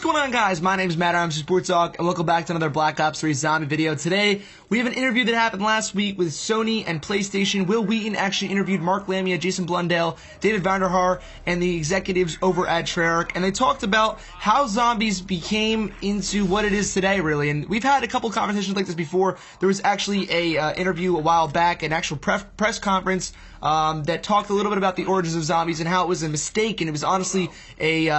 going on, guys? My name is Matt, I'm Sports Dog, and welcome back to another Black Ops 3 zombie video. Today, we have an interview that happened last week with Sony and PlayStation. Will Wheaton actually interviewed Mark Lamia, Jason Blundell, David Vanderhaar, and the executives over at Treyarch, and they talked about how zombies became into what it is today, really. And we've had a couple conversations like this before. There was actually a interview a while back, an actual press conference that talked a little bit about the origins of zombies and how it was a mistake, and it was honestly it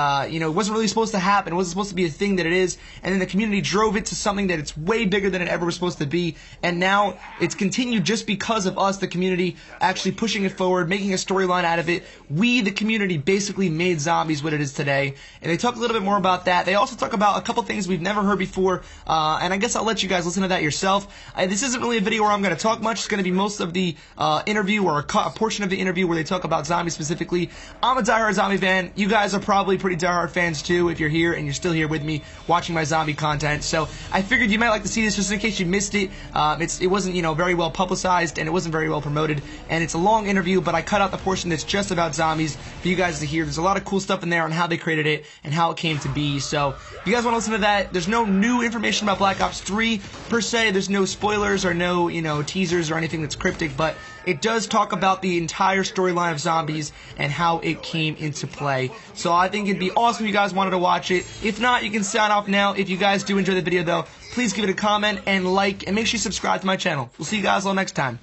wasn't really supposed to happen. It wasn't supposed to be a thing that it is, and then the community drove it to something that it's way bigger than it ever was supposed to be, and now it's continued just because of us, the community, actually pushing it forward, making a storyline out of it. We, the community, basically made zombies what it is today, and they talk a little bit more about that. They also talk about a couple things we've never heard before, and I guess I'll let you guys listen to that yourself. This isn't really a video where I'm going to talk much. It's going to be most of the interview, or a portion of the interview where they talk about zombies specifically. I'm a diehard zombie fan. You guys are probably pretty diehard fans too if you're here and you're still here with me watching my zombie content. So I figured you might like to see this just in case you missed it. It wasn't very well publicized, and it wasn't very well promoted, and it's a long interview, but I cut out the portion that's just about zombies for you guys to hear. There's a lot of cool stuff in there on how they created it and how it came to be. So if you guys want to listen to that, there's no new information about Black Ops 3 per se. There's no spoilers or no teasers or anything that's cryptic, but it does talk about the entire storyline of zombies and how it came into play. So I think it'd be awesome if you guys wanted to watch it. If not, you can sign off now. If you guys do enjoy the video, though, please give it a comment and like, and make sure you subscribe to my channel. We'll see you guys all next time.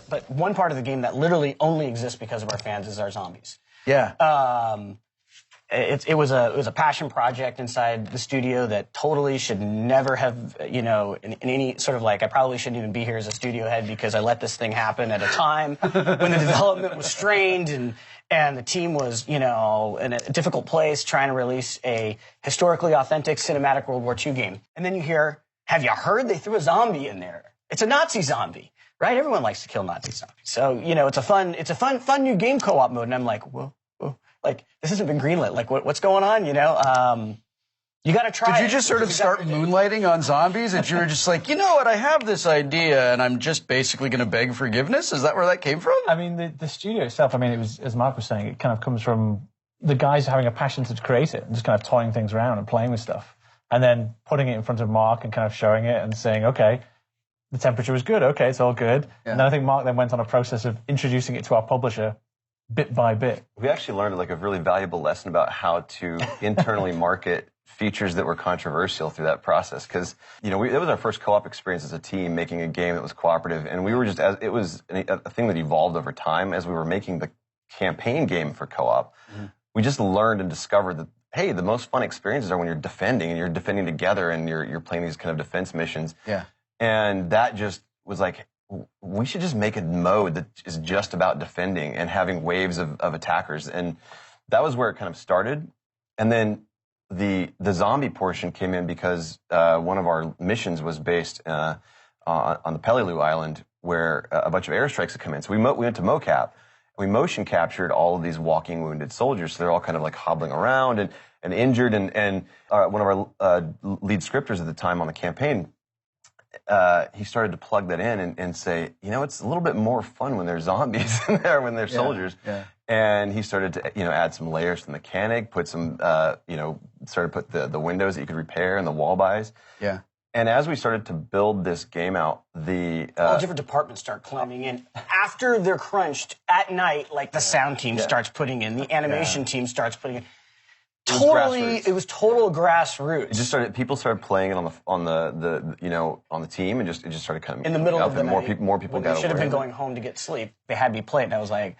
But one part of the game that literally only exists because of our fans is our zombies. Yeah. It was a passion project inside the studio that totally should never have, in any sort of I probably shouldn't even be here as a studio head because I let this thing happen at a time when the development was strained and the team was, in a difficult place trying to release a historically authentic cinematic World War II game. And then you hear, have you heard they threw a zombie in there? It's a Nazi zombie, right? Everyone likes to kill Nazi zombies. So, it's a fun new game co-op mode. And I'm like, whoa. This hasn't been greenlit. What's going on, you got to try. Did you just sort of start moonlighting on zombies? And you were just like, you know what, I have this idea, and I'm just basically going to beg forgiveness? Is that where that came from? I mean, the studio itself, it was, as Mark was saying, it kind of comes from the guys having a passion to create it and just kind of toying things around and playing with stuff. And then putting it in front of Mark and kind of showing it and saying, okay, the temperature was good. Okay, it's all good. Yeah. And then I think Mark then went on a process of introducing it to our publisher bit by bit. We actually learned a really valuable lesson about how to internally market features that were controversial through that process. Because, that was our first co-op experience as a team, making a game that was cooperative. And we were just, it was a thing that evolved over time as we were making the campaign game for co-op. Mm-hmm. We just learned and discovered that, hey, the most fun experiences are when you're defending, and you're defending together, and you're playing these kind of defense missions. Yeah. And that just was we should just make a mode that is just about defending and having waves of attackers. And that was where it kind of started. And then the zombie portion came in because one of our missions was based on the Peleliu Island, where a bunch of airstrikes had come in. So we went to mocap, and we motion captured all of these walking wounded soldiers. So they're all kind of hobbling around and injured. And one of our lead scripters at the time on the campaign, he started to plug that in and say, it's a little bit more fun when there's zombies in there, when they're soldiers. Yeah. And he started to, add some layers to the mechanic, put some, started to put the windows that you could repair and the wall buys. Yeah. And as we started to build this game out, all different departments start climbing in. After they're crunched at night, the sound team starts putting in, the animation team starts putting in. It was total grassroots. It just people started playing it on the team, and it just started kind of in the middle of the night. More people got. They should have been going home to get sleep. They had me play it, and I was like,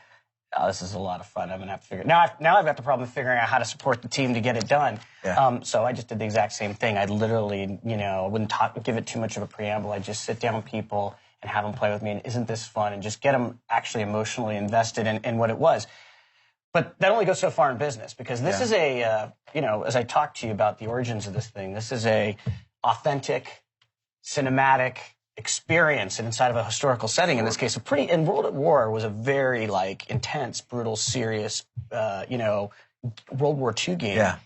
"Oh, this is a lot of fun. I'm gonna have to figure." Now I've got the problem of figuring out how to support the team to get it done. Yeah. So I just did the exact same thing. I literally, wouldn't give it too much of a preamble. I just sit down with people and have them play with me, and isn't this fun? And just get them actually emotionally invested in what it was. But that only goes so far in business, because this is as I talk to you about the origins of this thing, this is a authentic, cinematic experience inside of a historical setting. In this case, and World at War was a very intense, brutal, serious, World War II game. Yeah.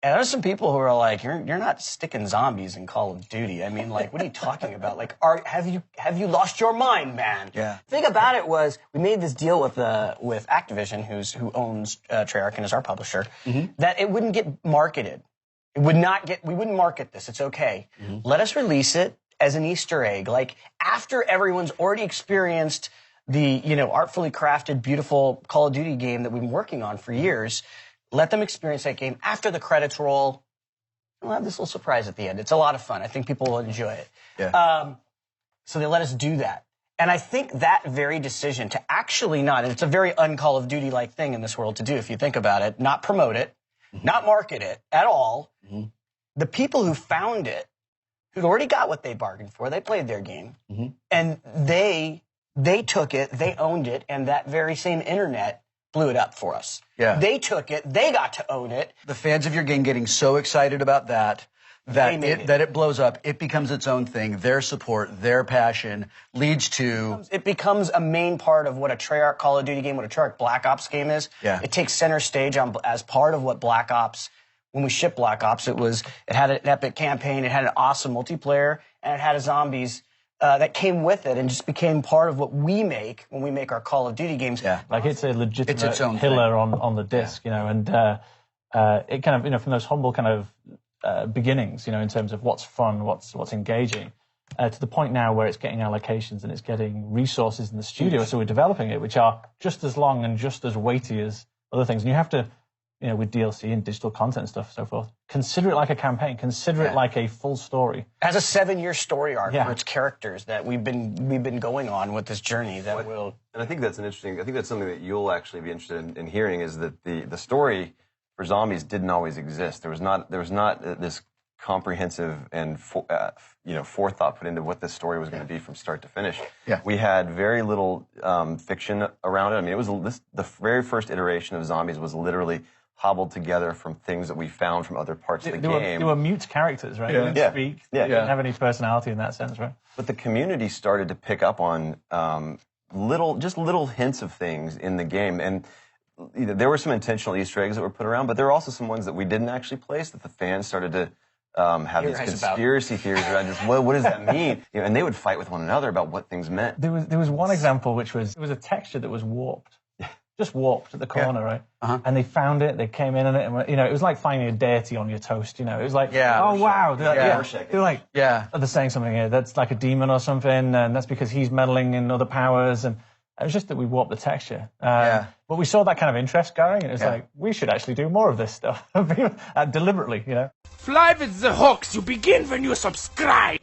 And there's some people who are like, you're not sticking zombies in Call of Duty. What are you talking about? Have you lost your mind, man? Yeah. The thing about it was, we made this deal with Activision, who owns Treyarch and is our publisher, that it wouldn't get marketed. We wouldn't market this. It's okay. Let us release it as an Easter egg. Like, after everyone's already experienced the, artfully crafted, beautiful Call of Duty game that we've been working on for years, let them experience that game. After the credits roll, we'll have this little surprise at the end. It's a lot of fun. I think people will enjoy it. Yeah. So they let us do that. And I think that very decision to actually not, and it's a very un-Call of Duty-like thing in this world to do, if you think about it, not promote it, not market it at all. The people who found it, who'd already got what they bargained for, they played their game, and they took it, they owned it, and that very same internet blew it up for us. Yeah. They took it, they got to own it. The fans of your game getting so excited about that it blows up, it becomes its own thing. Their support, their passion leads to... It becomes a main part of what a Treyarch Call of Duty game, what a Treyarch Black Ops game is. Yeah. It takes center stage as part of what Black Ops, when we shipped Black Ops, it had an epic campaign, it had an awesome multiplayer, and it had a zombies that came with it and just became part of what we make when we make our Call of Duty games. Yeah. Like, it's a legitimate its own pillar on the disc, and it kind of, from those humble kind of beginnings, in terms of what's fun, what's engaging, to the point now where it's getting allocations and it's getting resources in the studio, so we're developing it, which are just as long and just as weighty as other things. And you have to, with DLC and digital content and stuff and so forth, consider it like a campaign, consider it like a full story. It has a 7-year story arc for its characters that we've been going on with this journey that will... And I think that's something that you'll actually be interested in hearing, is that the story for zombies didn't always exist. There was not this comprehensive and forethought put into what this story was going to be from start to finish. Yeah. We had very little fiction around it. I mean, the very first iteration of zombies was literally hobbled together from things that we found from other parts of the game. They were mute characters, right? They didn't speak. They didn't have any personality in that sense, right? But the community started to pick up on little hints of things in the game, and there were some intentional Easter eggs that were put around, but there were also some ones that we didn't actually place that the fans started to have these conspiracy theories around. Just what does that mean? And they would fight with one another about what things meant. There was one example which was a texture that was warped. Just warped at the corner, right? And they found it, they came in on it, and it was like finding a deity on your toast, It was like, oh wow, they're like, they're saying something here, that's like a demon or something, and that's because he's meddling in other powers, and it was just that we warped the texture. But we saw that kind of interest going, and it was like, we should actually do more of this stuff, deliberately, Fly with the hawks, you begin when you subscribe!